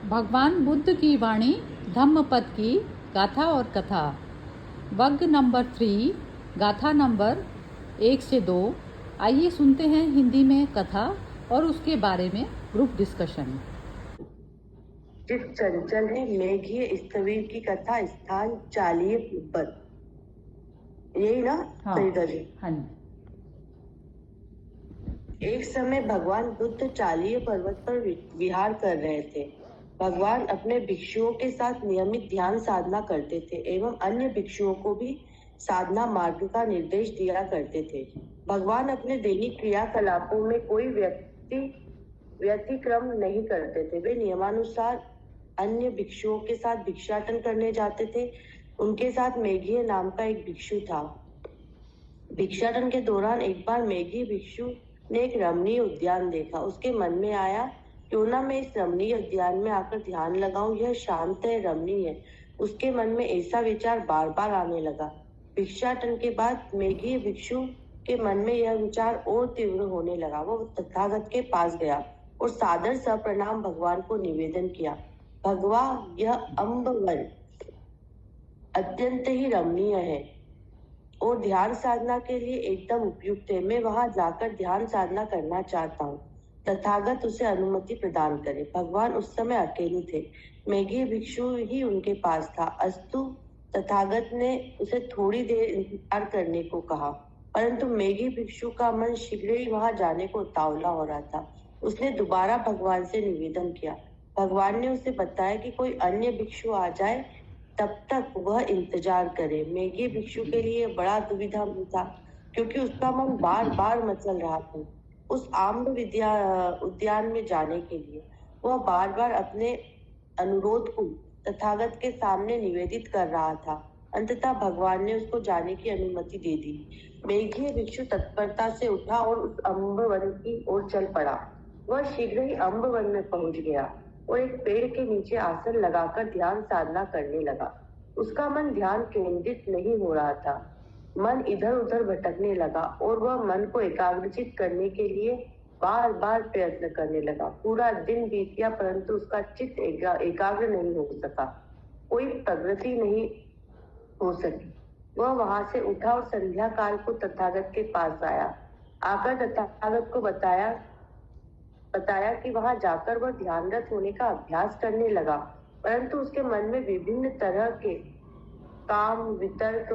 भगवान बुद्ध की वाणी, धम्मपद की गाथा और कथा। वर्ग नंबर 3, गाथा नंबर 1 से 2। आइए सुनते हैं हिंदी में कथा और उसके बारे में ग्रुप डिस्कशन। चित चंचल है, मेघीय स्थविर की कथा, स्थान चालीय तिब्बत। यही ना? हाँ। सरिता जी। हाँ। एक समय भगवान बुद्ध चालीय पर्वत पर विहार कर रहे थे। भगवान अपने भिक्षुओं के साथ नियमित ध्यान साधना करते थे एवं अन्य भिक्षुओं को भी साधना मार्ग का निर्देश दिया करते थे। भगवान अपने दैनिक क्रियाकलापों में कोई व्यतिक्रम नहीं करते थे। वे नियमानुसार अन्य भिक्षुओं के साथ भिक्षाटन करने जाते थे। उनके साथ मेघीय नाम का एक भिक्षु था। भिक्षाटन के दौरान एक बार मेघी भिक्षु ने एक रमणीय उद्यान देखा। उसके मन में आया, क्यों ना मैं इस रमणीय उद्यान में आकर ध्यान लगाऊं, यह शांत है, रमणीय है। उसके मन में ऐसा विचार बार बार आने लगा। भिक्षाटन के बाद मेघी भिक्षु के मन में यह विचार और तीव्र होने लगा। वो तथागत के पास गया और सादर सप्रणाम भगवान को निवेदन किया। भगवान, यह अम्बवन अत्यंत ही रमणीय है और ध्यान साधना के लिए एकदम उपयुक्त है। मैं वहां जाकर ध्यान साधना करना चाहता हूँ। तथागत उसे अनुमति प्रदान करे। भगवान उस समय अकेले थे। मेघी भिक्षु ही उनके पास था। अस्तु, तथागत ने उसे थोड़ी देर इंतजार करने को कहा, परंतु मेघी भिक्षु का मन शीघ्र ही वहां जाने को उतावला हो रहा था। उसने दोबारा भगवान से निवेदन किया। भगवान ने उसे बताया कि कोई अन्य भिक्षु आ जाए, तब तक वह इंतजार करे। मेघी भिक्षु के लिए बड़ा दुविधा में था, क्योंकि उसका मन बार बार मचल रहा था उस आम्ब उद्यान में जाने के लिए। वह बार बार अपने अनुरोध को तथागत के सामने निवेदित कर रहा था। अंततः भगवान ने उसको जाने की अनुमति दे दी। मेघी भिक्षु तत्परता से उठा और उस अम्ब वन की ओर चल पड़ा। वह शीघ्र ही अम्ब वन में पहुंच गया और एक पेड़ के नीचे आसन लगाकर ध्यान साधना करने लगा। उसका मन ध्यान केंद्रित नहीं हो रहा था। मन इधर उधर भटकने लगा और वह मन को एकाग्रचित करने के लिए बार बार प्रयत्न करने लगा। पूरा दिन बीत गया, परंतु उसका चित्त एकाग्र नहीं हो सका। कोई प्रगति नहीं हो सकी। वह वहां से उठा और संध्या काल को तथागत के पास आया। आकर तथागत को बताया कि वहां जाकर वह ध्यानरत होने का अभ्यास करने लगा, परंतु उसके मन में विभिन्न तरह के काम वितर्क,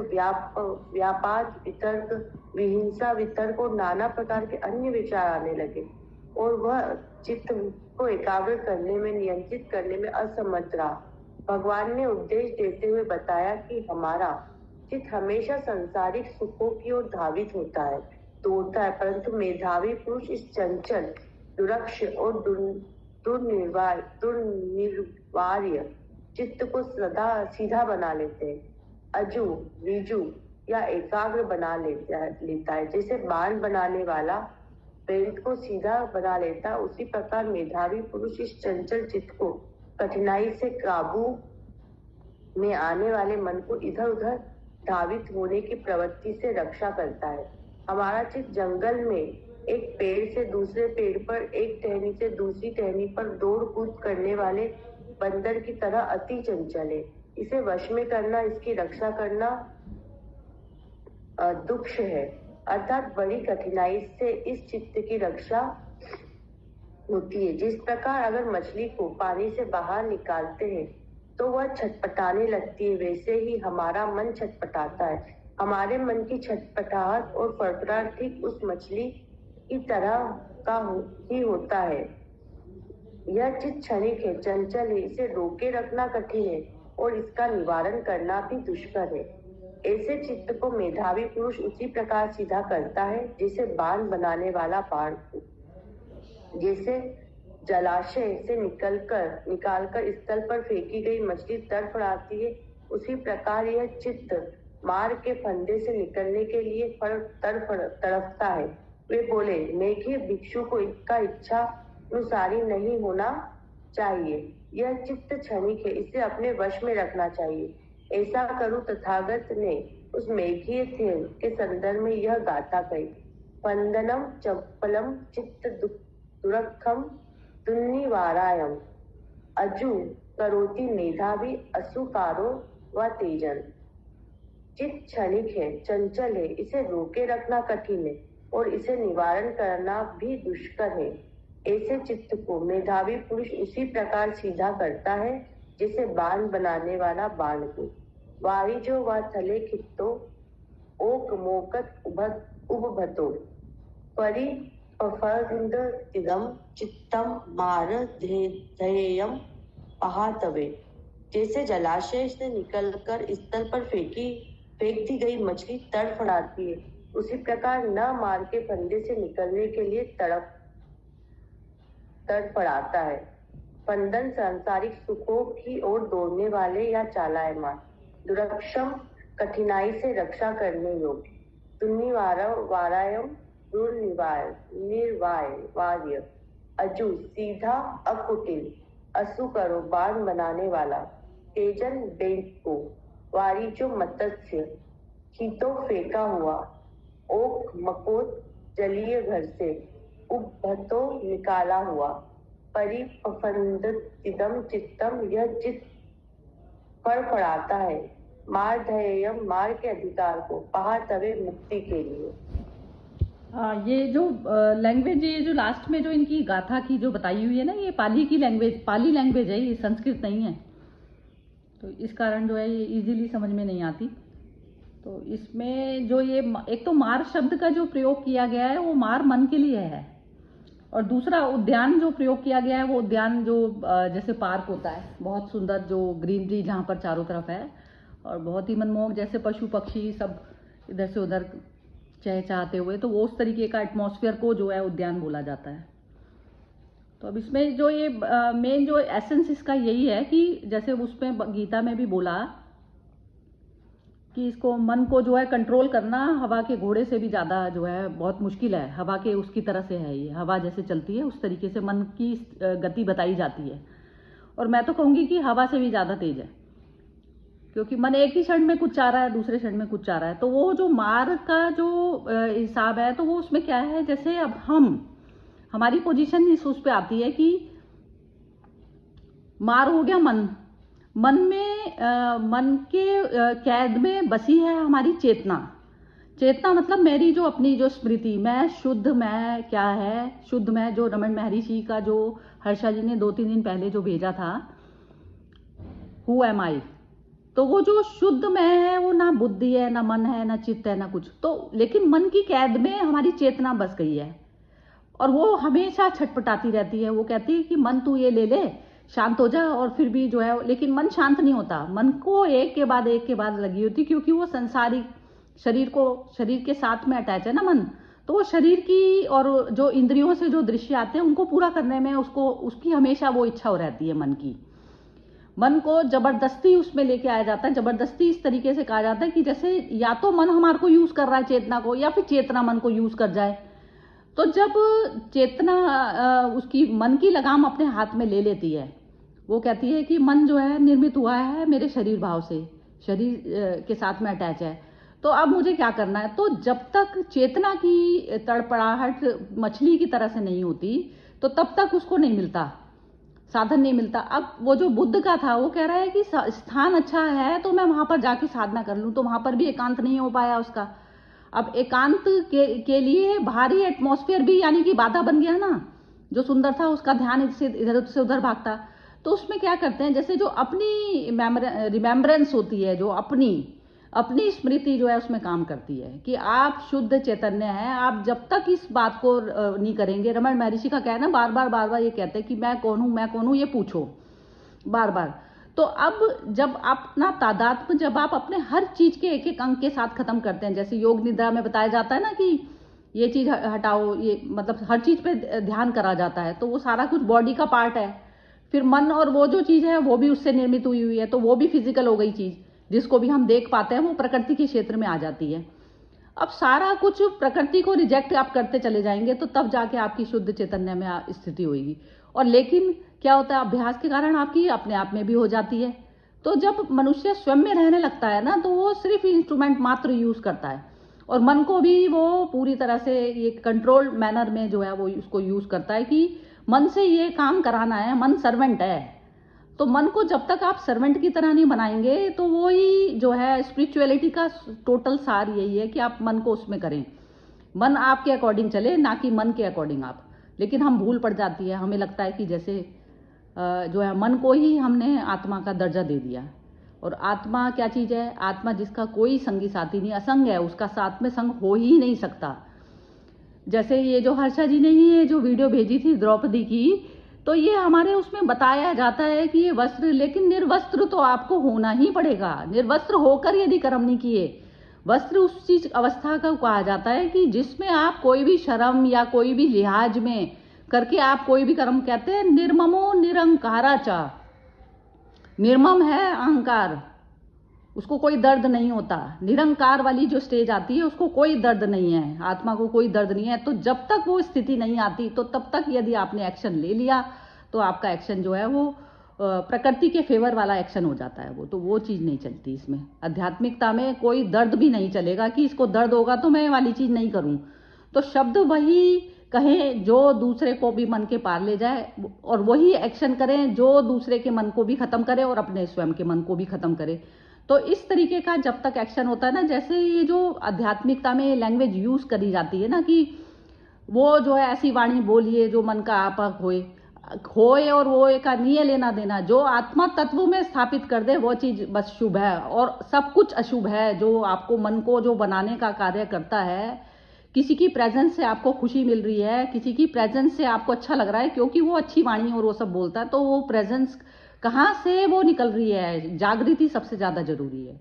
व्यापाद वितर्क, विहिंसा वितर्क और नाना प्रकार के अन्य विचार आने लगे और वह चित्त को एकाग्र करने में, नियंत्रित करने में असमर्थ रहा। भगवान ने उपदेश देते हुए बताया कि हमारा चित्त हमेशा सांसारिक सुखों की ओर धावित होता है, दौड़ता है, परंतु मेधावी पुरुष इस चंचल, दुरक्ष और दुर्निवार्य चित्त को सदा सीधा बना लेते हैं, अजू विजू या एकाग्र बना लेता है। जैसे बाण बनाने वाला बेल्ट को सीधा बना लेता है, उसी प्रकार मेधावी पुरुष इस चंचल चित्त को कठिनाई से काबू में आने वाले मन को इधर उधर धावित होने की प्रवृत्ति से रक्षा करता है। हमारा चित्त जंगल में एक पेड़ से दूसरे पेड़ पर, एक टहनी से दूसरी टहनी पर दौड़ कूद करने वाले बंदर की तरह अति चंचल है। इसे वश में करना, इसकी रक्षा करना दुष्ट है, अर्थात बड़ी कठिनाई से इस चित्त की रक्षा होती है। जिस प्रकार अगर मछली को पानी से बाहर निकालते हैं तो वह छटपटाने लगती है, वैसे ही हमारा मन छटपटाता है। हमारे मन की छटपटाहट और फड़फड़ाहट ठीक उस मछली की तरह का ही होता है। यह चित्त क्षणिक है, चंचल है, इसे रोके रखना कठिन है और इसका निवारण करना भी दुष्कर है। ऐसे चित्त को मेधावी पुरुष उसी प्रकार सीधा करता है जैसे बाण बनाने वाला बाण, जैसे जलाशय से निकालकर स्थल पर फेंकी गई मछली तड़फड़ाती है, उसी प्रकार यह चित्त मार के फंदे से निकलने के लिए तड़फता है। वे बोले, मेघी भिक्षु को इसका इच्छा अनुसारी नहीं होना चाहिए। यह चित्त क्षणिक है, इसे अपने वश में रखना चाहिए। ऐसा करूं। तथागत ने उस मेघीय थे के संदर्भ में यह गाथा कही। स्पंदनम चपलम चित्त दुरखम दुर्निवारायम। अजु करोति मेधावी असुकारो व तेजन। चित्त क्षणिक है, चंचल है, इसे रोके रखना कठिन है और इसे निवारण करना भी दुष्कर है। ऐसे चित्त को मेधावी पुरुष उसी प्रकार सीधा करता है जैसे बाण बनाने वाला बाण को। वारिजो व थले खित्तो ओक मोकत उबभतो परि पफंदिदम चित्तम मार ध्येयम पहातवे। जैसे जलाशय से निकलकर स्थल पर फेंक दी गई मछली तड़फड़ाती है, उसी प्रकार न मार के फंदे से निकलने के लिए तड़फड़ाता है। फंदन सांसारिक सुखों की ओर दौड़ने वाले या चालायमान, दुर्क्षम कठिनाई से रक्षा करने योग्य, दुर्निवारायम निर्वार्य, अजु सीधा अकुटिल, असु करो बाण बनाने वाला, तेजन बैंक को, वारिजो मत्स्य, खीतो फेंका हुआ, ओक मकोत जलीय घर से, उबभतो निकाला हुआ, परिपफंदिदम चित्तम यह चित्त फड़फड़ाता है, मार ध्येयम मार के अधिकार को, पहातवे मुक्ति के लिए। ये जो लैंग्वेज, ये जो लास्ट में जो इनकी गाथा की जो बताई हुई है ना, ये पाली की लैंग्वेज, पाली लैंग्वेज है, ये संस्कृत नहीं है, तो इस कारण जो है ये इजीली समझ में नहीं आती। तो इसमें जो ये एक तो मार शब्द का जो प्रयोग किया गया है वो मार मन के लिए है, और दूसरा उद्यान जो प्रयोग किया गया है वो उद्यान जो जैसे पार्क होता है, बहुत सुंदर जो ग्रीनरी जहाँ पर चारों तरफ है और बहुत ही मनमोहक, जैसे पशु पक्षी सब इधर से उधर चहचहाते हुए, तो वो उस तरीके का एटमॉस्फेयर को जो है उद्यान बोला जाता है। तो अब इसमें जो ये मेन जो एसेंस इसका यही है कि जैसे उसमें गीता में भी बोला कि इसको मन को जो है कंट्रोल करना हवा के घोड़े से भी ज़्यादा जो है बहुत मुश्किल है, हवा के उसकी तरह से है, ये हवा जैसे चलती है उस तरीके से मन की गति बताई जाती है, और मैं तो कहूँगी कि हवा से भी ज़्यादा तेज है, क्योंकि मन एक ही क्षण में कुछ चाह रहा है, दूसरे क्षण में कुछ चाह रहा है। तो वो जो मार का जो हिसाब है, तो वो उसमें क्या है, जैसे अब हमारी पोजीशन इस उस पे आती है कि मार हो गया मन में मन के कैद में बसी है हमारी चेतना मतलब मेरी जो अपनी जो स्मृति, मैं शुद्ध, मैं क्या है शुद्ध मैं, जो रमन महर्षि का जो हर्षा जी ने 2-3 दिन पहले जो भेजा था, हु एम आई, तो वो जो शुद्ध मैं है वो ना बुद्धि है, ना मन है, ना चित्त है, ना कुछ, तो लेकिन मन की कैद में हमारी चेतना बस गई है और वो हमेशा छटपटाती रहती है। वो कहती है कि मन तू ये ले ले, शांत हो जा, और फिर भी जो है, लेकिन मन शांत नहीं होता, मन को एक के बाद लगी होती, क्योंकि वो संसारिक शरीर के साथ में अटैच है ना मन, तो वो शरीर की और जो इंद्रियों से जो दृश्य आते हैं उनको पूरा करने में उसकी हमेशा वो इच्छा हो रहती है मन को जबरदस्ती उसमें लेके आया जाता है। जबरदस्ती इस तरीके से कहा जाता है कि जैसे या तो मन हमारे को यूज कर रहा है चेतना को, या फिर चेतना मन को यूज कर जाए। तो जब चेतना उसकी मन की लगाम अपने हाथ में ले लेती है, वो कहती है कि मन जो है निर्मित हुआ है मेरे शरीर भाव से, शरीर के साथ में अटैच है, तो अब मुझे क्या करना है। तो जब तक चेतना की तड़पड़ाहट मछली की तरह से नहीं होती, तो तब तक उसको नहीं मिलता, साधन नहीं मिलता। अब वो जो बुद्ध का था, वो कह रहा है कि स्थान अच्छा है तो मैं वहां पर जाके साधना कर लूं, तो वहां पर भी एकांत नहीं हो पाया उसका। अब एकांत के लिए बाहरी एटमॉस्फेयर भी यानी कि बाधा बन गया ना, जो सुंदर था उसका ध्यान इधर से उधर भागता। तो उसमें क्या करते हैं, जैसे जो अपनी रिमेम्बरेंस होती है, जो अपनी स्मृति जो है उसमें काम करती है कि आप शुद्ध चैतन्य हैं। आप जब तक इस बात को नहीं करेंगे, रमन महर्षि का कहना बार बार ये कहते हैं कि मैं कौन हूं ये पूछो बार बार। तो अब जब आप अपना तादात्म्य, जब आप अपने हर चीज के एक एक अंग के साथ खत्म करते हैं, जैसे योग निद्रा में बताया जाता है ना कि ये चीज हटाओ, ये मतलब हर चीज पे ध्यान करा जाता है, तो वो सारा कुछ बॉडी का पार्ट है। फिर मन और वो जो चीज है वो भी उससे निर्मित हुई है, तो वो भी फिजिकल हो गई चीज, जिसको भी हम देख पाते हैं वो प्रकृति के क्षेत्र में आ जाती है। अब सारा कुछ प्रकृति को रिजेक्ट आप करते चले जाएंगे, तो तब जाके आपकी शुद्ध चैतन्य में स्थिति होगी। और लेकिन क्या होता है, अभ्यास के कारण आपकी अपने आप में भी हो जाती है। तो जब मनुष्य स्वयं में रहने लगता है ना, तो वो सिर्फ इंस्ट्रूमेंट मात्र यूज करता है, और मन को भी वो पूरी तरह से ये कंट्रोल मैनर में जो है वो उसको यूज करता है कि मन से ये काम कराना है, मन सर्वेंट है। तो मन को जब तक आप सर्वेंट की तरह नहीं बनाएंगे तो वो ही जो है स्पिरिचुअलिटी का टोटल सार यही है कि आप मन को उसमें करें, मन आपके अकॉर्डिंग चले, ना कि मन के अकॉर्डिंग आप। लेकिन हम भूल पड़ जाती है, हमें लगता है कि जैसे जो है मन को ही हमने आत्मा का दर्जा दे दिया। और आत्मा क्या चीज़ है? आत्मा जिसका कोई संगी साथी नहीं, असंग है, उसका साथ में संग हो ही नहीं सकता। जैसे ये जो हर्षा जी ने ही ये जो वीडियो भेजी थी द्रौपदी की, तो ये हमारे उसमें बताया जाता है कि ये वस्त्र, लेकिन निर्वस्त्र तो आपको होना ही पड़ेगा। निर्वस्त्र होकर यदि कर्म नहीं किए, वस्त्र उस चीज अवस्था का कहा जाता है कि जिसमें आप कोई भी शर्म या कोई भी लिहाज में करके आप कोई भी कर्म, कहते हैं निर्ममो निरंकारा चा, निर्मम है अहंकार, उसको कोई दर्द नहीं होता। निरंकार वाली जो स्टेज आती है उसको कोई दर्द नहीं है, आत्मा को कोई दर्द नहीं है। तो जब तक वो स्थिति नहीं आती तो तब तक यदि आपने एक्शन ले लिया तो आपका एक्शन जो है वो प्रकृति के फेवर वाला एक्शन हो जाता है। वो तो वो चीज़ नहीं चलती इसमें। आध्यात्मिकता में कोई दर्द भी नहीं चलेगा कि इसको दर्द होगा तो मैं ये वाली चीज़ नहीं करूं। तो शब्द वही कहें जो दूसरे को भी मन के पार ले जाए, और वही एक्शन करें जो दूसरे के मन को भी खत्म करे और अपने स्वयं के मन को भी खत्म करे। तो इस तरीके का जब तक एक्शन होता है ना, जैसे ये जो आध्यात्मिकता में लैंग्वेज यूज करी जाती है ना कि वो जो है ऐसी वाणी बोलिए जो मन का आपक होए और वो एक नहीं लेना देना, जो आत्मा तत्व में स्थापित कर दे वो चीज बस शुभ है, और सब कुछ अशुभ है जो आपको मन को जो बनाने का कार्य करता है। किसी की प्रेजेंस से आपको खुशी मिल रही है, किसी की प्रेजेंस से आपको अच्छा लग रहा है क्योंकि वो अच्छी वाणी और वो सब बोलता है, तो वो प्रेजेंस कहाँ से वो निकल रही है? जागृति सबसे ज्यादा जरूरी है,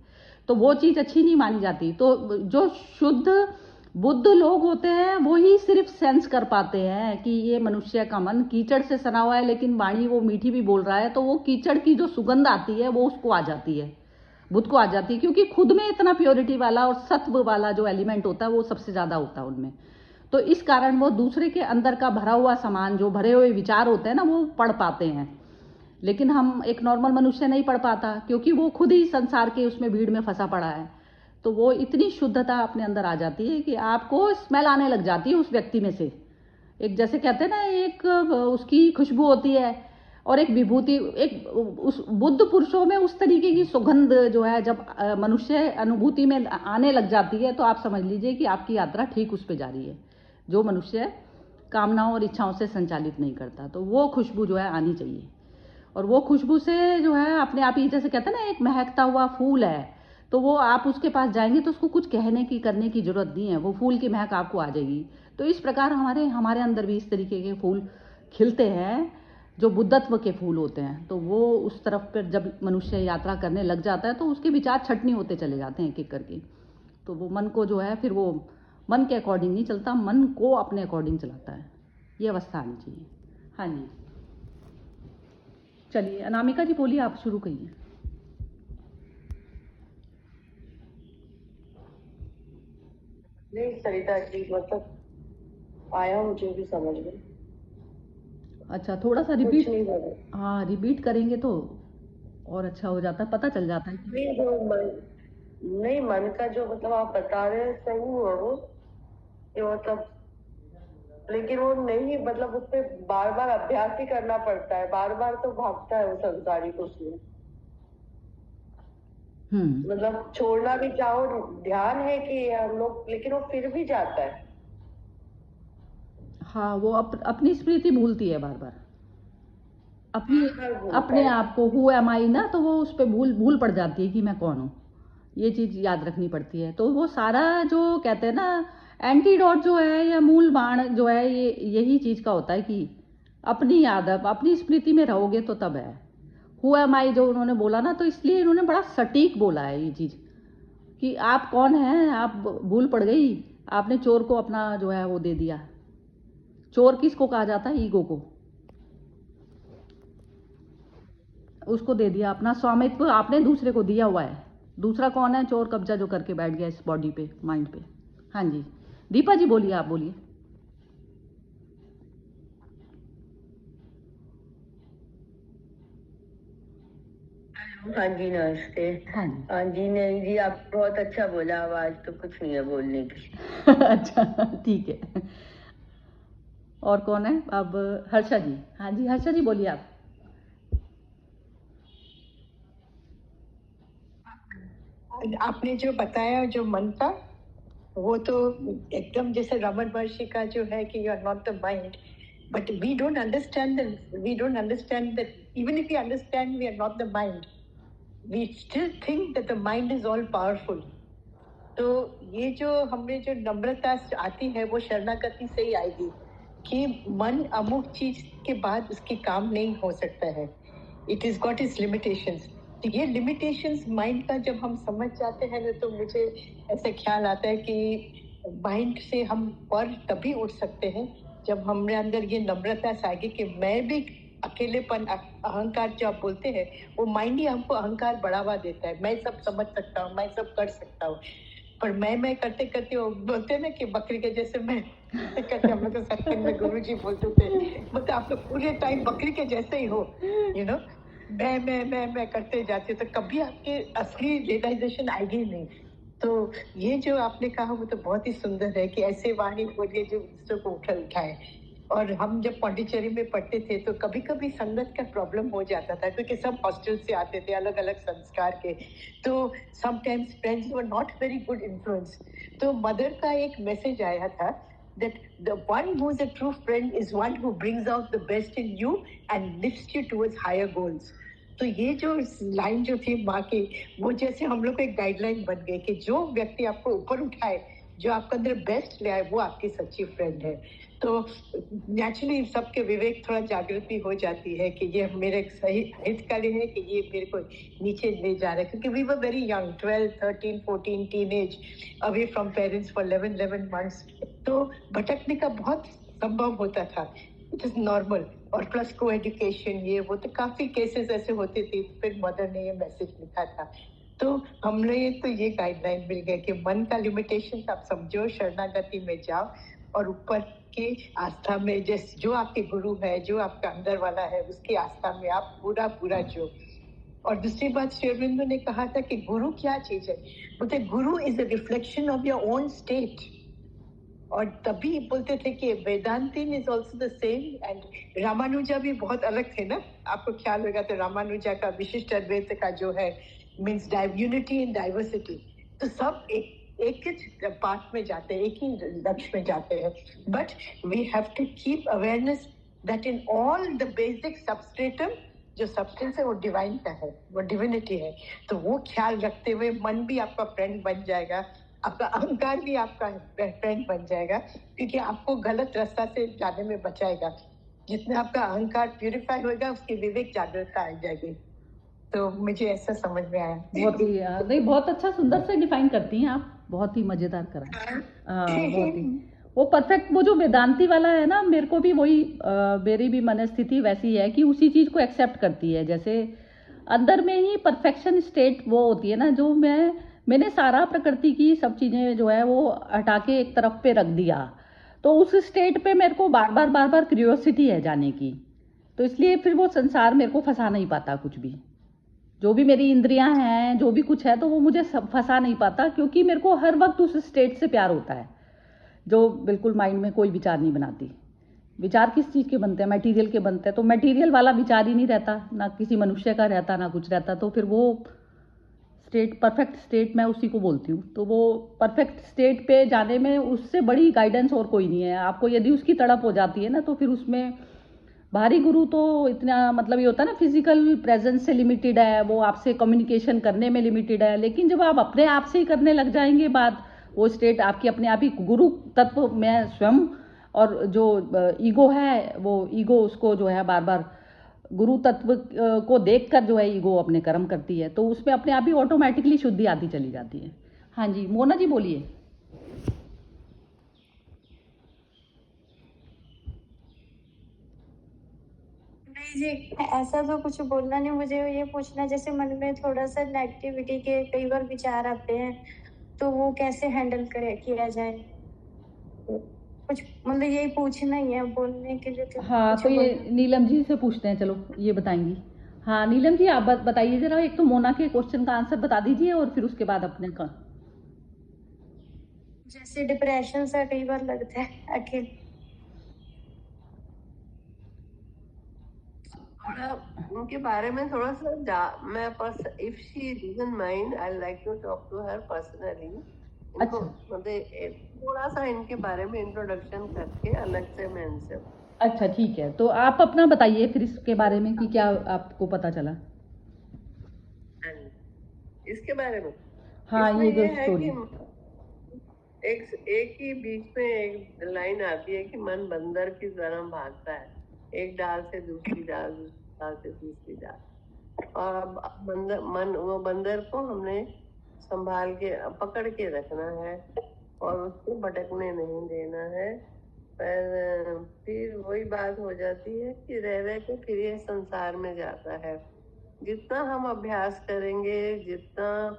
तो वो चीज अच्छी नहीं मानी जाती। तो जो शुद्ध बुद्ध लोग होते हैं वो ही सिर्फ सेंस कर पाते हैं कि ये मनुष्य का मन कीचड़ से सना हुआ है, लेकिन वाणी वो मीठी भी बोल रहा है, तो वो कीचड़ की जो सुगंध आती है वो उसको आ जाती है, बुद्ध को आ जाती है, क्योंकि खुद में इतना प्योरिटी वाला और सत्व वाला जो एलिमेंट होता है वो सबसे ज्यादा होता है उनमें। तो इस कारण वो दूसरे के अंदर का भरा हुआ सामान, जो भरे हुए विचार होते हैं ना, वो पढ़ पाते हैं। लेकिन हम एक नॉर्मल मनुष्य नहीं पढ़ पाता क्योंकि वो खुद ही संसार के उसमें भीड़ में फंसा पड़ा है। तो वो इतनी शुद्धता अपने अंदर आ जाती है कि आपको स्मेल आने लग जाती है उस व्यक्ति में से। एक जैसे कहते हैं ना, एक उसकी खुशबू होती है और एक विभूति, एक उस बुद्ध पुरुषों में उस तरीके की सुगंध जो है जब मनुष्य अनुभूति में आने लग जाती है तो आप समझ लीजिए कि आपकी यात्रा ठीक उस पर जा रही है। जो मनुष्य कामनाओं और इच्छाओं से संचालित नहीं करता, तो वो खुशबू जो है आनी चाहिए। और वो खुशबू से जो है अपने आप ही, जैसे कहते हैं ना एक महकता हुआ फूल है, तो वो आप उसके पास जाएंगे तो उसको कुछ कहने की करने की जरूरत नहीं है, वो फूल की महक आपको आ जाएगी। तो इस प्रकार हमारे अंदर भी इस तरीके के फूल खिलते हैं जो बुद्धत्व के फूल होते हैं। तो वो उस तरफ पर जब मनुष्य यात्रा करने लग जाता है तो उसके विचार छटनी होते चले जाते हैं एक एक करके। तो वो मन को जो है फिर वो मन के अकॉर्डिंग नहीं चलता, मन को अपने अकॉर्डिंग चलाता है। ये अवस्था आनी चाहिए। हाँ जी, चलिए अनामिका जी बोलिए, आप शुरू करिए। नहीं सरिता जी, मतलब आया मुझे भी समझ में। अच्छा, थोड़ा सा कुछ रिपीट, नहीं बोला। हाँ रिपीट करेंगे तो और अच्छा हो जाता है, पता चल जाता है कि नहीं जो मन, नहीं मन का जो मतलब आप बता रहे हैं सही है वो, ये मतलब, लेकिन वो नहीं, मतलब उसपे बार बार अभ्यास ही करना पड़ता है, बार बार तो भागता है वो संसारिक उसमें। मतलब छोड़ना भी चाहो, ध्यान है कि हम लोग, लेकिन वो फिर भी जाता है। हाँ वो अपनी स्मृति भूलती है बार बार, अपनी बार भूलता अपने है। आप को, हु एम आई ना, तो वो उस पर भूल पड़ जाती है कि मैं कौन हूँ। ये चीज याद रखनी पड़ती है। तो वो सारा जो कहते हैं ना एंटीडोट जो है या मूल बाण जो है, ये यही चीज का होता है कि अपनी याद, अपनी स्मृति में रहोगे तो तब है। हु एम आई जो उन्होंने बोला ना, तो इसलिए इन्होंने बड़ा सटीक बोला है ये चीज कि आप कौन हैं, आप भूल पड़ गई। आपने चोर को अपना जो है वो दे दिया। चोर किसको कहा जाता है? ईगो को, उसको दे दिया, अपना स्वामित्व आपने दूसरे को दिया हुआ है। दूसरा कौन है? चोर कब्जा जो करके बैठ गया इस बॉडी पे, माइंड पे। हाँ जी, दीपा जी बोलिए, आप बोलिए। हाँ जी नमस्ते। हाँ जी। हाँ जी, नहीं जी आप बहुत अच्छा बोला, आवाज तो कुछ नहीं है बोलने की। अच्छा ठीक है। और कौन है अब? हर्षा जी। हाँ जी हर्षा जी बोलिए आप। आपने जो बताया जो मन का, वो तो एकदम जैसे रमन महर्षि का जो है कि you are not the mind, but we don't understand that even if you understand we are not the mind, we still think that the mind is all powerful. तो ये जो हमें जो नम्रता आती है वो शरणागति से ही आएगी कि मन अमुक चीज के बाद उसकी काम नहीं हो सकता है, it is got its limitations. तो ये लिमिटेशंस माइंड का जब हम समझ जाते हैं ना, तो मुझे ऐसा ख्याल आता है कि माइंड से हम और तभी उठ सकते हैं जब हमारे अंदर ये नम्रता से आएगी कि मैं भी अकेलेपन, अहंकार जो आप बोलते हैं, वो माइंड ही हमको अहंकार बढ़ावा देता है। मैं सब समझ सकता हूँ, मैं सब कर सकता हूँ, पर मैं करते करते वो बोलते हैं ना कि बकरी के जैसे मैं करते, हम लोग तो सत्संग में गुरुजी बोलते थे, मतलब आप लोग पूरे टाइम बकरी के जैसे ही हो, यू नो, मैं करते जाते हो, तो कभी आपके असली रियलाइजेशन आएगी ही नहीं। तो ये जो आपने कहा वो तो बहुत ही सुंदर है कि ऐसे वाणी बोलिए जो दूसरों को उठाए। और हम जब पौंडीचेरी में पढ़ते थे तो कभी कभी संगत का प्रॉब्लम हो जाता था, क्योंकि सब हॉस्टल से आते थे, अलग अलग संस्कार के, तो sometimes friends were not very good influence. तो मदर का एक मैसेज आया था that the one who is a true friend is one who brings out the best in you and lifts you towards higher goals. तो ये जो line जो थी माँ की, वो जैसे हम लोग को एक गाइडलाइन बन गई कि जो व्यक्ति आपको ऊपर उठाए, जो आपके अंदर बेस्ट ले आए, वो आपकी सच्ची फ्रेंड है। तो नेचुरली सबके विवेक थोड़ा जागृति हो जाती है कि ये मेरे सही हित के लिए है, कि ये मेरे को नीचे ले जा रहा है, क्योंकि we were very young, 12, 13, 14 teenage, away from parents for 11 months. तो भटकने का बहुत संभव होता था, इट इज नॉर्मल। और प्लस को एजुकेशन, ये वो, तो काफी केसेस ऐसे होते थे। फिर मदर ने ये मैसेज लिखा था, तो हमने तो ये गाइडलाइन मिल गया कि मन का लिमिटेशन आप समझो, शरणागति में जाओ, और ऊपर की आस्था में जो आपके गुरु है, जो आपका अंदर वाला है, उसकी आस्था में आप पूरा पूरा जो। और दूसरी बात श्री अरविंदो ने कहा था कि गुरु क्या चीज है, बोलते guru is a reflection of your own state. और तभी बोलते थे कि Vedantin is also the same. And Ramanuja भी बहुत अलग थे ना, आपको ख्याल होगा, तो रामानुजा का विशिष्ट अद्वैत का जो है मीन्स यूनिटी इन डाइवर्सिटी। तो सब एक ही पाथ में जाते हैं, एक ही लक्ष्य में जाते हैं, but we have to keep awareness that in all the basic substratum, जो सब्सटेंस है वो डिवाइन का है, वो डिविनिटी है। तो वो ख्याल रखते हुए मन भी आपका फ्रेंड बन जाएगा, आपका अहंकार भी आपका फ्रेंड बन जाएगा, क्योंकि आपको गलत रास्ता से जाने में बचाएगा। जितना आपका अहंकार प्यूरिफाई होगा, उसकी विवेक जागृतता आ जाएगी। तो मुझे ऐसा समझ में आया। बहुत ही नहीं, बहुत अच्छा, सुंदर से डिफाइन करती हैं आप, बहुत ही मजेदार करा। बहुत ही वो परफेक्ट, वो जो वेदांती वाला है ना, मेरे को भी वही मेरी भी मनस्थिति वैसी है कि उसी चीज को एक्सेप्ट करती है। जैसे अंदर में ही परफेक्शन स्टेट वो होती है ना, जो मैंने सारा प्रकृति की सब चीजें जो है वो हटा के एक तरफ पे रख दिया, तो उस स्टेट पे मेरे को बार बार क्यूरियोसिटी है जाने की। तो इसलिए फिर वो संसार मेरे को फंसा नहीं पाता, कुछ भी जो भी मेरी इंद्रियां हैं, जो भी कुछ है, तो वो मुझे फंसा नहीं पाता, क्योंकि मेरे को हर वक्त उस स्टेट से प्यार होता है जो बिल्कुल माइंड में कोई विचार नहीं बनाती। विचार किस चीज़ के बनते हैं? मटेरियल के बनते हैं, तो मटेरियल वाला विचार ही नहीं रहता, ना किसी मनुष्य का रहता, ना कुछ रहता। तो फिर वो स्टेट, परफेक्ट स्टेट, मैं उसी को बोलती हूँ। तो वो परफेक्ट स्टेट पे जाने में उससे बड़ी गाइडेंस और कोई नहीं है। आपको यदि उसकी तड़प हो जाती है ना, तो फिर उसमें बाहरी गुरु तो इतना, मतलब ये होता है ना, फिजिकल प्रेजेंस से लिमिटेड है, वो आपसे कम्युनिकेशन करने में लिमिटेड है। लेकिन जब आप अपने आप से ही करने लग जाएंगे बात, वो स्टेट आपकी अपने आप ही गुरु तत्व में स्वयं, और जो ईगो है, वो ईगो उसको जो है बार बार गुरु तत्व को देखकर जो है ईगो अपने कर्म करती है, तो उसमें अपने आप ही ऑटोमेटिकली शुद्धि आती चली जाती है। हाँ जी, मोना जी बोलिए। नहीं जी, ऐसा तो कुछ बोलना नहीं, मुझे ये पूछना, जैसे मन में थोड़ा सा नेगेटिविटी के कई बार विचार आते हैं, तो वो कैसे हैंडल किया जाए? कुछ मतलब यही पूछना ही है बोलने के लिए। हाँ, तो ये नीलम जी से पूछते हैं, चलो ये बताएंगी। हाँ नीलम जी, आप बताइए जरा, एक तो मोना के क्वेश्चन का आंसर बता दीजिए, और फिर उसके बाद अपने का। जैसे डिप्रेशन सा कई बार लगता है अकेले। थोड़ा उनके बारे में थोड़ा सा मैं if she doesn't mind I like to talk to her personally. इनको अच्छा मतलब थोड़ा सा इनके बारे में इंट्रोडक्शन करके अलग से मैं इनसे अच्छा ठीक है, तो आप अपना बताइए फिर इसके बारे में कि क्या आपको पता चला। इसके बारे में। हाँ, इसमें ये जो ये है स्टोरी। कि एक ही बीच में एक लाइन आती है कि मन बंदर की तरह भागता है, एक डाल से दूसरी डाल, दूसरी डाल से तीसरी डाल। और अब वो बंदर को हमने संभाल के पकड़ के रखना है और उसको भटकने नहीं देना है। पर फिर वही बात हो जाती है कि रह रह के फिर ये संसार में जाता है। जितना हम अभ्यास करेंगे, जितना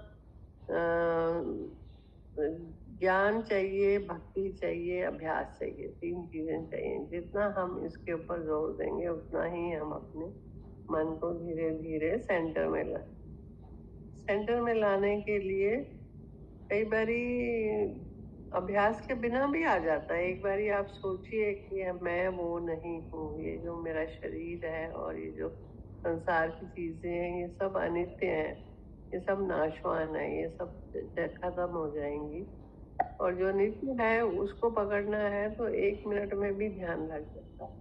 ज्ञान चाहिए, भक्ति चाहिए, अभ्यास चाहिए, 3 चीजें चाहिए। जितना हम इसके ऊपर जोर देंगे उतना ही हम अपने मन को धीरे धीरे सेंटर में लाने के लिए कई बारी अभ्यास के बिना भी आ जाता है। एक बारी आप सोचिए कि मैं वो नहीं हूँ, ये जो मेरा शरीर है और ये जो संसार की चीजें हैं ये सब अनित्य हैं, ये सब नाशवान है, ये सब खत्म हो जाएंगी। और जो नित्य है उसको पकड़ना है तो 1 मिनट में भी ध्यान लग जाता है।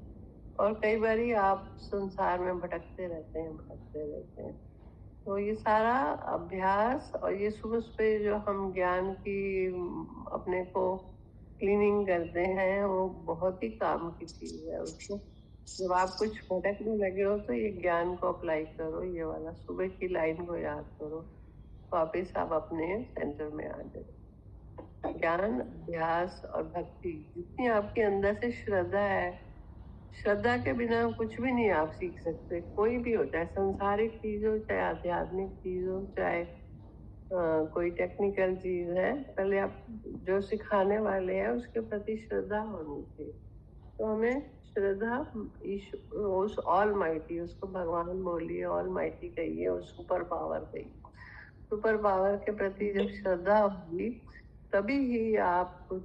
और कई बारी आप संसार में भटकते रहते हैं। तो ये सारा अभ्यास और ये सुबह सुबह जो हम ज्ञान की अपने को क्लीनिंग करते हैं वो बहुत ही काम की चीज है। उसको जब आप कुछ भटकने लगे हो तो ये ज्ञान को अप्लाई करो, ये वाला सुबह की लाइन को याद करो, वापिस आप अपने सेंटर में आ जाए। ज्ञान, अभ्यास और भक्ति, जितनी आपके अंदर से श्रद्धा है, श्रद्धा के बिना कुछ भी नहीं आप सीख सकते। कोई भी हो, चाहे संसारिक चीज हो, चाहे आध्यात्मिक चीज हो, चाहे कोई टेक्निकल चीज है, पहले आप जो सिखाने वाले हैं उसके प्रति श्रद्धा होनी चाहिए। तो हमें श्रद्धा उस ऑल माइटी, उसको भगवान बोलिए, ऑल माइटी कहिए, उस सुपर पावर कहिए। सुपर पावर के प्रति जब श्रद्धा होगी तभी ही आप कुछ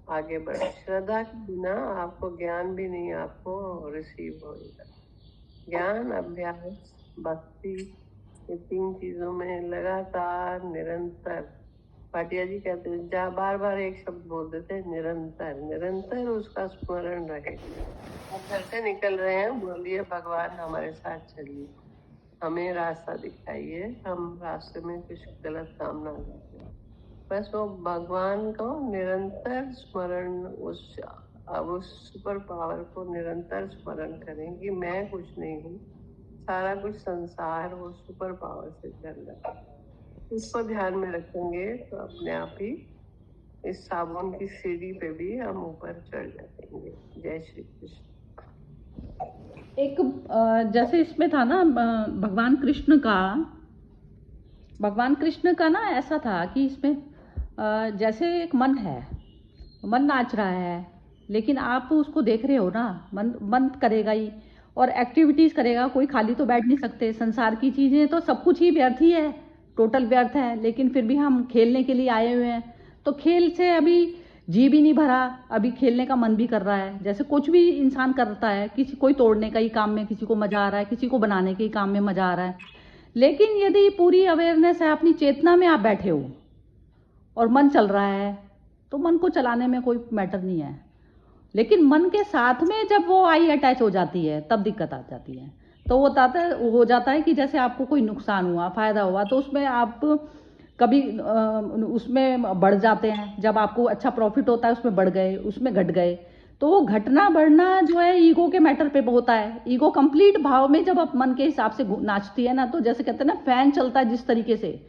आगे बढ़े। श्रद्धा के बिना आपको ज्ञान भी नहीं आपको रिसीव होगा। ज्ञान, अभ्यास, भक्ति, ये 3 चीजों में लगातार निरंतर, भाटिया जी कहते हैं जहाँ बार बार एक शब्द बोल देते हैं, निरंतर उसका स्मरण रहे। आप घर से निकल रहे हैं, बोलिए भगवान हमारे साथ चलिए, हमें रास्ता दिखाइए, हम रास्ते में कुछ गलत काम ना करें। बस वो भगवान को निरंतर स्मरण, उस सुपर पावर को निरंतर स्मरण करें कि मैं कुछ नहीं हूँ, सारा कुछ संसार वो सुपर पावर से चल रहा है। इसको ध्यान में रखेंगे तो अपने आप ही इस साबुन की सीढ़ी पे भी हम ऊपर चढ़ जाएंगे। जय श्री कृष्ण। एक जैसे इसमें था ना भगवान कृष्ण का ना ऐसा था कि इसमें जैसे एक मन है, मन नाच रहा है, लेकिन आप उसको देख रहे हो ना, मन करेगा ही और एक्टिविटीज़ करेगा, कोई खाली तो बैठ नहीं सकते। संसार की चीज़ें तो सब कुछ ही व्यर्थ ही है, टोटल व्यर्थ है, लेकिन फिर भी हम खेलने के लिए आए हुए हैं। तो खेल से अभी जी भी नहीं भरा, अभी खेलने का मन भी कर रहा है। जैसे कुछ भी इंसान करता है, कोई तोड़ने का ही काम में किसी को मज़ा आ रहा है, किसी को बनाने के ही काम में मज़ा आ रहा है। लेकिन यदि पूरी अवेयरनेस है, अपनी चेतना में आप बैठे हो और मन चल रहा है, तो मन को चलाने में कोई मैटर नहीं है। लेकिन मन के साथ में जब वो आई अटैच हो जाती है तब दिक्कत आ जाती है। तो वो हो जाता है कि जैसे आपको कोई नुकसान हुआ, फ़ायदा हुआ, तो उसमें आप कभी उसमें बढ़ जाते हैं। जब आपको अच्छा प्रॉफिट होता है उसमें बढ़ गए, उसमें घट गए, तो वो घटना बढ़ना जो है ईगो के मैटर पे होता है। ईगो कंप्लीट भाव में जब आप मन के हिसाब से नाचती है ना, तो जैसे कहते हैं ना फैन चलता है जिस तरीके से,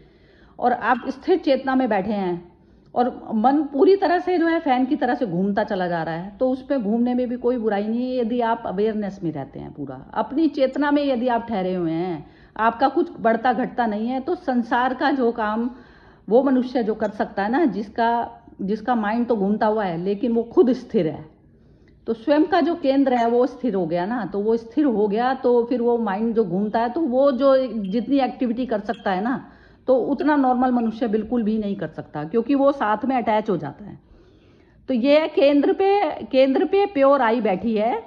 और आप स्थिर चेतना में बैठे हैं और मन पूरी तरह से जो है फैन की तरह से घूमता चला जा रहा है, तो उस पर घूमने में भी कोई बुराई नहीं है यदि आप अवेयरनेस में रहते हैं, पूरा अपनी चेतना में यदि आप ठहरे हुए हैं, आपका कुछ बढ़ता घटता नहीं है। तो संसार का जो काम वो मनुष्य जो कर सकता है ना, जिसका माइंड तो घूमता हुआ है लेकिन वो खुद स्थिर है, तो स्वयं का जो केंद्र है वो स्थिर हो गया ना, तो वो स्थिर हो गया तो फिर वो माइंड जो घूमता है, तो वो जो जितनी एक्टिविटी कर सकता है ना, तो उतना नॉर्मल मनुष्य बिल्कुल भी नहीं कर सकता, क्योंकि वो साथ में अटैच हो जाता है। तो ये केंद्र पे प्योर आई बैठी है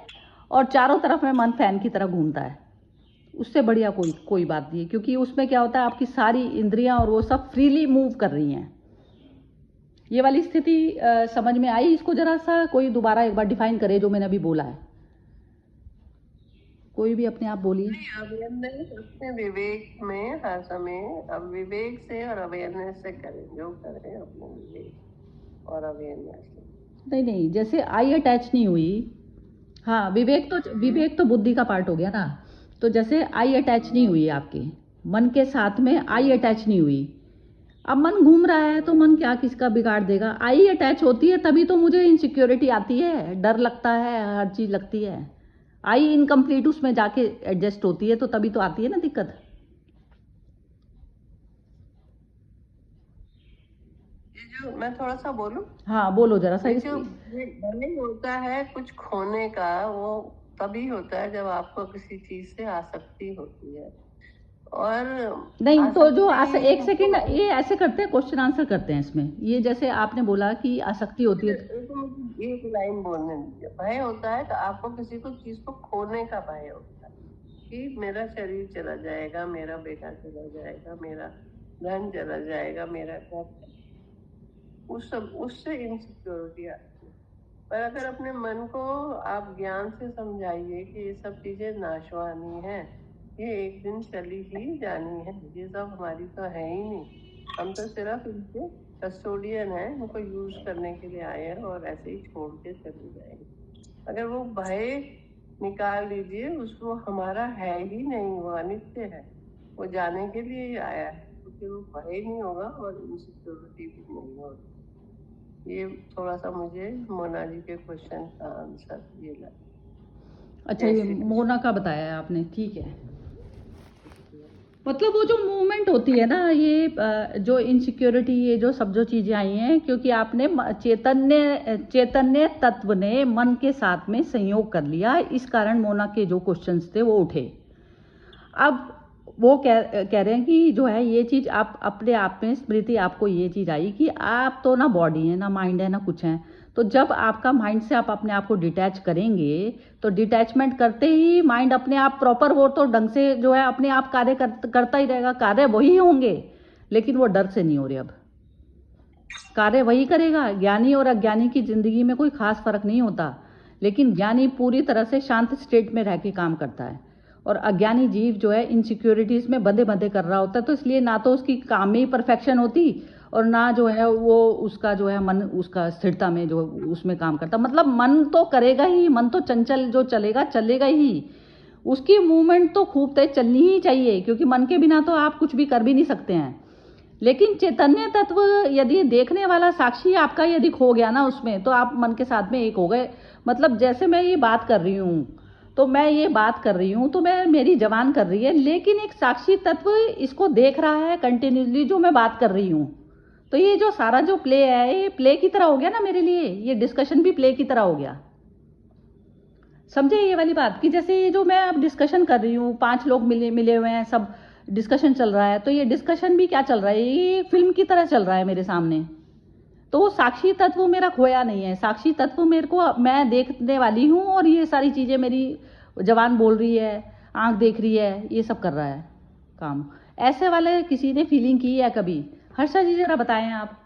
और चारों तरफ में मन फैन की तरह घूमता है। उससे बढ़िया कोई कोई बात नहीं है, क्योंकि उसमें क्या होता है, आपकी सारी इंद्रियां और वो सब फ्रीली मूव कर रही हैं। ये वाली स्थिति समझ में आई? इसको जरा सा कोई दोबारा एक बार डिफाइन करे जो मैंने अभी बोला है। कोई भी अपने आप बोलिए। अवेयरनेस अपने विवेक में हर समय, अब विवेक से और अवेयरनेस से करें, जो करें अपने विवेक और अवेयरनेस से। नहीं, जैसे आई अटैच नहीं हुई, हाँ विवेक तो बुद्धि का पार्ट हो गया ना। तो जैसे आई अटैच नहीं हुई आपके मन के साथ में, आई अटैच नहीं हुई। अब मन घूम रहा है तो मन क्या किसका बिगाड़ देगा? आई अटैच होती है तभी तो मुझे इनसिक्योरिटी आती है, डर लगता है, हर चीज लगती है। आई इनकम्प्लीट उसमें जाके एडजस्ट होती है तो तभी तो आती है ना दिक्कत। ये जो मैं थोड़ा सा बोलूं, हाँ बोलो जरा सा। जो नहीं होता है कुछ खोने का, वो तभी होता है जब आपको किसी चीज से आसक्ति होती है। और नहीं तो जो एक सेकंड, ये ऐसे करते हैं, क्वेश्चन आंसर करते हैं इसमें। ये जैसे आपने बोला कि आसक्ति होती है, एक लाइन बोलने दीजिए। भय होता है तो आपको किसी को चीज को खोने का भय होता है कि मेरा शरीर चला जाएगा, मेरा बेटा चला जाएगा, मेरा धन चला जाएगा, मेरा घर, उससे इनसिक्योरिटी आती है। पर अगर अपने मन को आप ज्ञान से समझाइए कि ये सब चीजें नाशवानी है, ये एक दिन चली ही जानी है, ये सब हमारी तो है ही नहीं, हम तो सिर्फ इनके कस्टोडियन है, इनको यूज करने के लिए आए हैं और ऐसे ही छोड़ के चले जाएंगे। अगर वो भय निकाल लीजिए, उसको हमारा है ही नहीं, वो अनित्य है, वो जाने के लिए ही आया है, तो फिर वो भय नहीं होगा और इनसिक्योरिटी भी नहीं होगी। ये थोड़ा सा मुझे मोना जी के क्वेश्चन का आंसर ये लगा। अच्छा ये मोना का बताया आपने, ठीक है। मतलब वो जो मूवमेंट होती है ना, ये जो इनसिक्योरिटी, ये जो सब जो चीजें आई हैं, क्योंकि आपने चैतन्य तत्व ने मन के साथ में संयोग कर लिया, इस कारण मोना के जो क्वेश्चंस थे वो उठे। अब वो कह रहे हैं कि जो है ये चीज आप अपने आप में, स्मृति आपको ये चीज आई कि आप तो ना बॉडी है, ना माइंड है, ना कुछ है। तो जब आपका माइंड से आप अपने आप को डिटैच करेंगे, तो डिटैचमेंट करते ही माइंड अपने आप प्रॉपर, वो तो ढंग से जो है अपने आप कार्य करता ही रहेगा, कार्य वही होंगे, लेकिन वो डर से नहीं हो रहे। अब कार्य वही करेगा। ज्ञानी और अज्ञानी की जिंदगी में कोई खास फर्क नहीं होता, लेकिन ज्ञानी पूरी तरह से शांत स्टेट में रह के काम करता है, और अज्ञानी जीव जो है इनसिक्योरिटीज में बंधे बंधे कर रहा होता है। तो इसलिए ना तो उसकी काम में ही परफेक्शन होती, और ना जो है वो उसका जो है मन उसका स्थिरता में जो उसमें काम करता। मतलब मन तो करेगा ही, मन तो चंचल जो चलेगा ही, उसकी मूवमेंट तो खूब तेज चलनी ही चाहिए, क्योंकि मन के बिना तो आप कुछ भी कर भी नहीं सकते हैं। लेकिन चैतन्य तत्व यदि देखने वाला साक्षी आपका यदि खो गया ना उसमें, तो आप मन के साथ में एक हो गए। मतलब जैसे मैं ये बात कर रही हूँ, तो मैं ये बात कर रही हूँ, तो मैं मेरी जबान कर रही है, लेकिन एक साक्षी तत्व इसको देख रहा है कंटिन्यूसली जो मैं बात कर रही हूँ। तो ये जो सारा जो प्ले है, ये प्ले की तरह हो गया ना मेरे लिए, ये डिस्कशन भी प्ले की तरह हो गया। समझे ये वाली बात? कि जैसे ये जो मैं अब डिस्कशन कर रही हूँ, 5 लोग मिले हुए हैं, सब डिस्कशन चल रहा है, तो ये डिस्कशन भी क्या चल रहा है, ये फिल्म की तरह चल रहा है मेरे सामने। तो वो साक्षी तत्व मेरा खोया नहीं है, साक्षी तत्व मेरे को, मैं देखने वाली हूँ, और ये सारी चीजें मेरी जबान बोल रही है, आंख देख रही है, ये सब कर रहा है काम। ऐसे वाले किसी ने फीलिंग की है कभी? हर्षा जी जरा बताएं आप।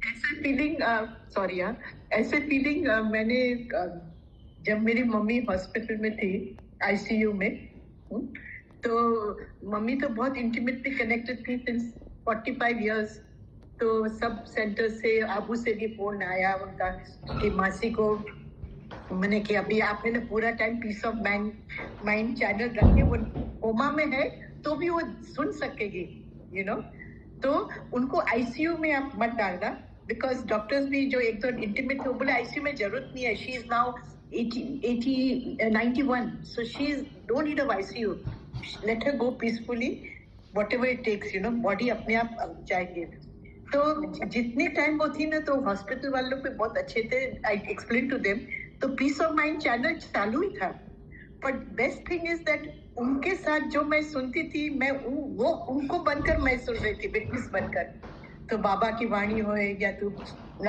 ऐसे फीलिंग, सॉरी यार, ऐसे फीलिंग मैंने जब मेरी मम्मी हॉस्पिटल में थी, आईसीयू में, तो मम्मी तो बहुत इंटीमेटली कनेक्टेड थी सिंस 45 इयर्स। तो सब सेंटर से, आबू से भी फोन आया उनका कि मासी को मैंने कि अभी आपने ना पूरा time peace of mind channel रखे, वो कोमा में है तो भी वो सुन सकेगी, यू नो। तो उनको आईसीयू में आप मत डालना, बिकॉज डॉक्टर्स भी जो एक तो इंटीमेट थे, बोले आईसीयू में जरूरत नहीं है, she is now 91, so she don't need a ICU, let her go peacefully, whatever it takes, you know, body अपने आप जाएंगे। तो जितने टाइम वो थी ना, तो हॉस्पिटल वालों पे बहुत अच्छे थे, आई एक्सप्लेन टू देम, तो पीस ऑफ माइंड चैनल चालू ही था। But best thing is that उनके साथ जो मैं सुनती थी, मैं वो उनको बनकर मैं सुन रही थी, विटनेस बनकर। तो बाबा की वाणी हो या तो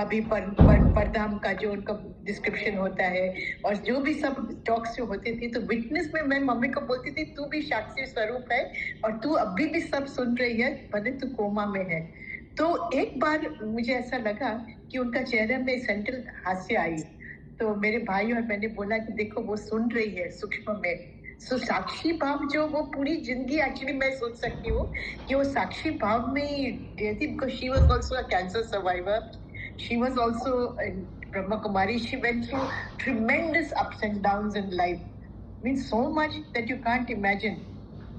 अभी परदाम का जो उनका डिस्क्रिप्शन होता है, और जो भी सब टॉक्स जो होते थे, तो विटनेस में मैं मम्मी को बोलती थी तू भी साक्षी स्वरूप है और तू अभी भी सब सुन रही है, भले तू कोमा में है। तो एक बार मुझे ऐसा लगा कि उनका चेहरे में सेंट्रल हास्य आई, तो मेरे भाई और मैंने बोला कि देखो वो सुन रही है सूक्ष्म में। सो साक्षी भाव जो वो पूरी जिंदगी एक्चुअली मैं सोच सकती हूँ कि वो साक्षी भाव में ही रहती, because she was also a cancer survivor, she was also Brahma Kumari, she went through tremendous ups and downs in life, means so much that you can't imagine.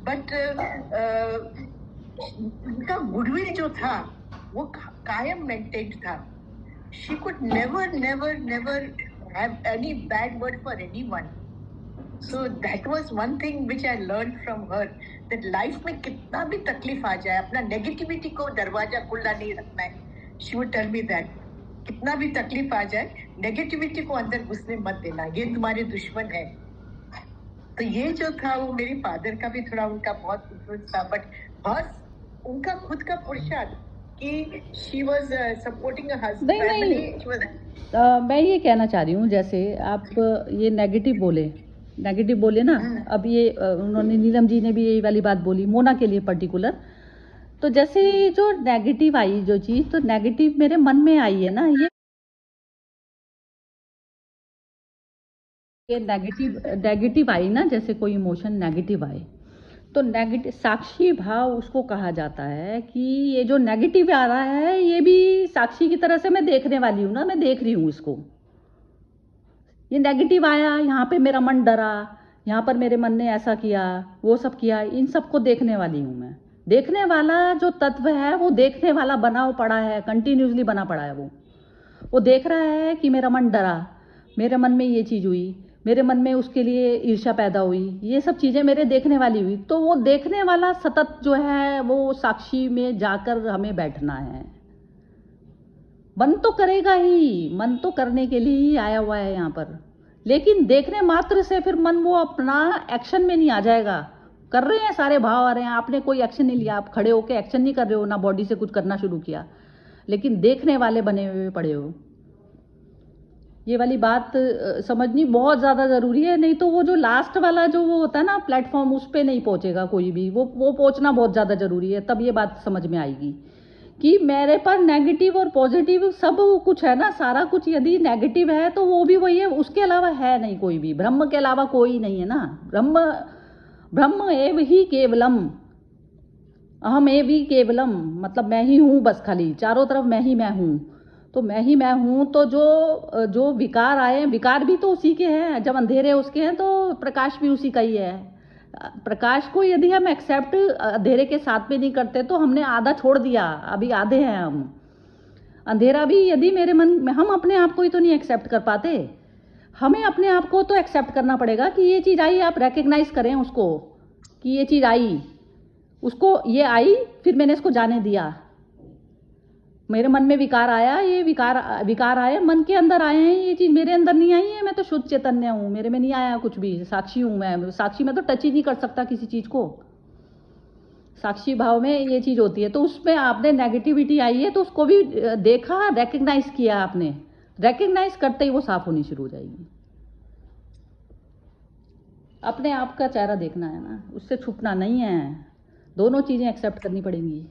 But उनका गुडविल जो था वो कायम मेंटेन था। She could never never never have any bad word for anyone. So that was one thing which I learned from her, that life में कितना भी तकलीफ आ जाए अपना नेगेटिविटी को दरवाजा खुला नहीं रखना है। She would tell me that कितना भी तकलीफ आ जाए नेगेटिविटी को अंदर घुसने मत देना, ये तुम्हारे दुश्मन है। तो ये जो था वो मेरे फादर का भी थोड़ा उनका बहुत इन्फ्लुएंस था, बट बहुत उनका खुद का पुरुषार्थ कि she was supporting her husband family, she was मैं ये कहना चाह रही हूँ, जैसे आप ये नेगेटिव बोले ना, अब ये उन्होंने नीलम जी ने भी यही वाली बात बोली मोना के लिए पर्टिकुलर। तो जैसे जो नेगेटिव आई जो चीज़, तो नेगेटिव मेरे मन में आई है ना, ये नेगेटिव आई ना, जैसे कोई इमोशन नेगेटिव आए तो नेगेटिव साक्षी भाव उसको कहा जाता है कि ये जो नेगेटिव आ रहा है ये भी साक्षी की तरह से मैं देखने वाली हूँ ना, मैं देख रही हूँ इसको। ये नेगेटिव आया, यहाँ पे मेरा मन डरा, यहाँ पर मेरे मन ने ऐसा किया वो सब किया, इन सबको देखने वाली हूँ मैं। देखने वाला जो तत्व है वो देखने वाला बना पड़ा है, कंटिन्यूसली बना पड़ा है। वो देख रहा है कि मेरा मन डरा, मेरे मन में ये चीज़ हुई, मेरे मन में उसके लिए ईर्ष्या पैदा हुई, ये सब चीज़ें मेरे देखने वाली हुई। तो वो देखने वाला सतत जो है वो साक्षी में जाकर हमें बैठना है। मन तो करेगा ही, मन तो करने के लिए ही आया हुआ है यहाँ पर, लेकिन देखने मात्र से फिर मन वो अपना एक्शन में नहीं आ जाएगा। कर रहे हैं सारे भाव आ रहे हैं, आपने कोई एक्शन नहीं लिया, आप खड़े होकर एक्शन नहीं कर रहे हो, ना बॉडी से कुछ करना शुरू किया, लेकिन देखने वाले बने हुए पड़े हो। ये वाली बात समझनी बहुत ज़्यादा ज़रूरी है, नहीं तो वो जो लास्ट वाला जो वो होता है ना प्लेटफॉर्म, उस पर नहीं पहुँचेगा कोई भी। वो पहुँचना बहुत ज़्यादा ज़रूरी है, तब ये बात समझ में आएगी कि मेरे पर नेगेटिव और पॉजिटिव सब कुछ है ना, सारा कुछ यदि नेगेटिव है तो वो भी वही है, उसके अलावा है नहीं कोई भी। ब्रह्म के अलावा कोई नहीं है ना। ब्रह्म एव ही केवलम, अहम एव ही केवलम, मतलब मैं ही हूँ बस, खाली चारों तरफ मैं ही मैं हूँ। तो मैं ही मैं हूँ, तो जो विकार आए, विकार भी तो उसी के हैं। जब अंधेरे उसके हैं तो प्रकाश भी उसी का ही है। प्रकाश को यदि हम एक्सेप्ट अंधेरे के साथ में नहीं करते तो हमने आधा छोड़ दिया, अभी आधे हैं हम। अंधेरा भी यदि मेरे मन में, हम अपने आप को ही तो नहीं एक्सेप्ट कर पाते, हमें अपने आप को तो एक्सेप्ट करना पड़ेगा कि ये चीज़ आई, आप रिकग्नाइज करें उसको कि ये चीज़ आई, उसको ये आई, फिर मैंने इसको जाने दिया। मेरे मन में विकार आया, ये विकार आए, मन के अंदर आए हैं, ये चीज़ मेरे अंदर नहीं आई है। मैं तो शुद्ध चैतन्य हूँ, मेरे में नहीं आया कुछ भी, साक्षी हूँ मैं। साक्षी में तो टच ही नहीं कर सकता किसी चीज़ को। साक्षी भाव में ये चीज़ होती है। तो उसमें आपने नेगेटिविटी आई है तो उसको भी देखा, रेकग्नाइज किया आपने। रेकग्नाइज करते ही वो साफ होनी शुरू हो जाएगी। अपने आप का चेहरा देखना है ना, उससे छुपना नहीं है। दोनों चीज़ें एक्सेप्ट करनी पड़ेंगी।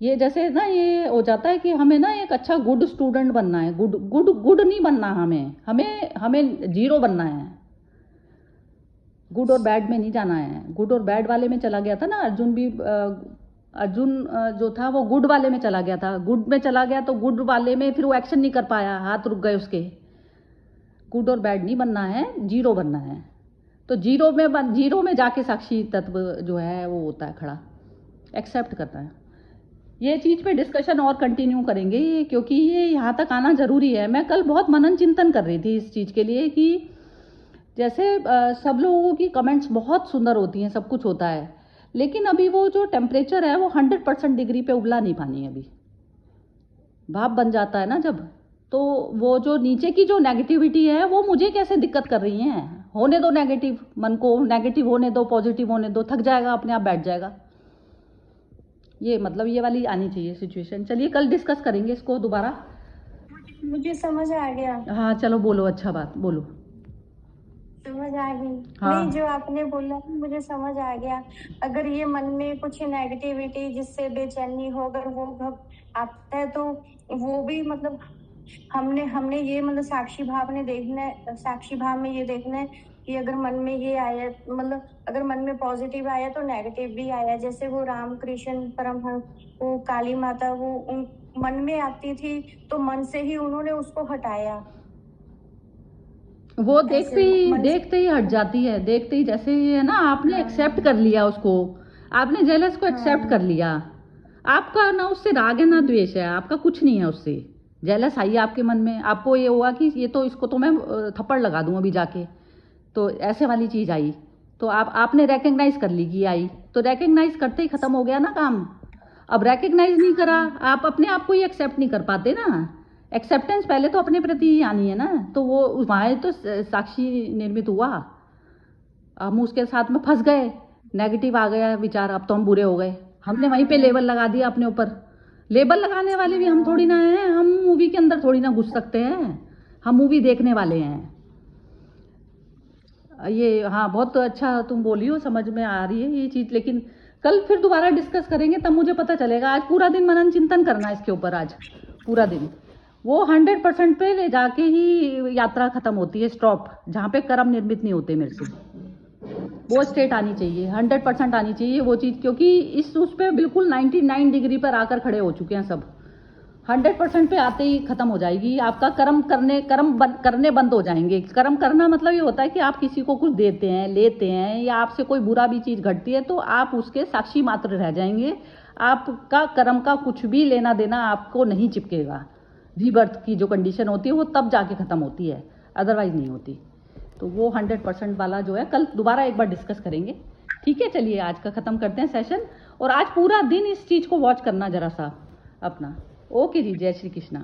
ये जैसे ना ये हो जाता है कि हमें ना एक अच्छा गुड स्टूडेंट बनना है, गुड नहीं बनना, हमें जीरो बनना है। गुड और बैड में नहीं जाना है। गुड और बैड वाले में चला गया था ना अर्जुन जो था वो गुड वाले में चला गया था। गुड में चला गया तो गुड वाले में फिर वो एक्शन नहीं कर पाया, हाथ रुक गए उसके। गुड और बैड नहीं बनना है, जीरो बनना है। तो जीरो में जाके साक्षी तत्व जो है वो होता है खड़ा, एक्सेप्ट करता है। ये चीज़ पे डिस्कशन और कंटिन्यू करेंगे क्योंकि ये यहाँ तक आना ज़रूरी है। मैं कल बहुत मनन चिंतन कर रही थी इस चीज़ के लिए कि जैसे सब लोगों की कमेंट्स बहुत सुंदर होती हैं, सब कुछ होता है, लेकिन अभी वो जो टेम्परेचर है वो 100% डिग्री पे उबला नहीं पानी। अभी भाप बन जाता है ना जब, तो वो जो नीचे की जो नेगेटिविटी है वो मुझे कैसे दिक्कत कर रही है। होने दो नेगेटिव, मन को नेगेटिव होने दो, पॉजिटिव होने दो, थक जाएगा, अपने आप बैठ जाएगा। ये मतलब ये वाली आनी चाहिए सिचुएशन। चलिए कल डिस्कस करेंगे इसको दोबारा। मुझे समझ आ गया, हाँ चलो बोलो, अच्छा बात बोलो। समझ आ गई। हाँ। नहीं, जो आपने बोला मुझे समझ आ गया। अगर ये मन में कुछ नेगेटिविटी जिससे बेचैनी हो, अगर वो आता है तो वो भी मतलब हमने हमने ये मतलब साक्षी भाव ने देखना है, साक्षी भाव में ये देखना है कि अगर मन में ये आया, मतलब अगर मन में पॉजिटिव आया तो नेगेटिव भी आया। जैसे वो रामकृष्ण परमहंस, वो काली माता, वो उन मन में आती थी तो मन से ही उन्होंने उसको हटाया। वो देखते ऐसे ही हट जाती है, देखते ही, जैसे ये है ना, आपने एक्सेप्ट कर लिया उसको, आपने जेलस को एक्सेप्ट कर लिया। आपका ना उससे राग है ना द्वेष है, आपका कुछ नहीं है उससे। जेलस आई आपके मन में, आपको ये हुआ कि ये तो, इसको तो मैं थप्पड़ लगा दूं अभी जाके, तो ऐसे वाली चीज आई। तो आपने रिकग्नाइज कर ली कि आई, तो रिकग्नाइज करते ही खत्म हो गया ना काम। अब रिकग्नाइज नहीं करा, आप अपने आप को ही एक्सेप्ट नहीं कर पाते ना। एक्सेप्टेंस पहले तो अपने प्रति ही आनी है ना, तो वो वहाँ तो साक्षी निर्मित हुआ, हम उसके साथ में फंस गए, नेगेटिव आ गया विचार, अब तो हम बुरे हो गए, हमने वहीं पे लेबल लगा दिया अपने ऊपर। लेबल लगाने वाले भी हम थोड़ी ना हैं, हम मूवी के अंदर थोड़ी ना घुस सकते हैं, हम मूवी देखने वाले हैं। ये हाँ बहुत अच्छा तुम बोली हो, समझ में आ रही है ये चीज़। लेकिन कल फिर दोबारा डिस्कस करेंगे, तब मुझे पता चलेगा। आज पूरा दिन मनन चिंतन करना है इसके ऊपर, आज पूरा दिन। वो 100% पे ले जाके ही यात्रा खत्म होती है, स्टॉप, जहाँ पे कर्म निर्मित नहीं होते मेरे से। वो स्टेट आनी चाहिए, 100% आनी चाहिए वो चीज़, क्योंकि इस उस पर बिल्कुल 99 डिग्री पर आकर खड़े हो चुके हैं सब। 100% पे आते ही खत्म हो जाएगी आपका कर्म करने बंद हो जाएंगे। कर्म करना मतलब ये होता है कि आप किसी को कुछ देते हैं, लेते हैं, या आपसे कोई बुरा भी चीज़ घटती है तो आप उसके साक्षी मात्र रह जाएंगे। आपका कर्म का कुछ भी लेना देना आपको नहीं चिपकेगा। रीबर्थ की जो कंडीशन होती है वो तब जाके ख़त्म होती है, अदरवाइज नहीं होती। तो वो 100% वाला जो है कल दोबारा एक बार डिस्कस करेंगे, ठीक है। चलिए आज का ख़त्म करते हैं सेशन, और आज पूरा दिन इस चीज़ को वॉच करना ज़रा सा अपना। ओके जी, जय श्री कृष्णा।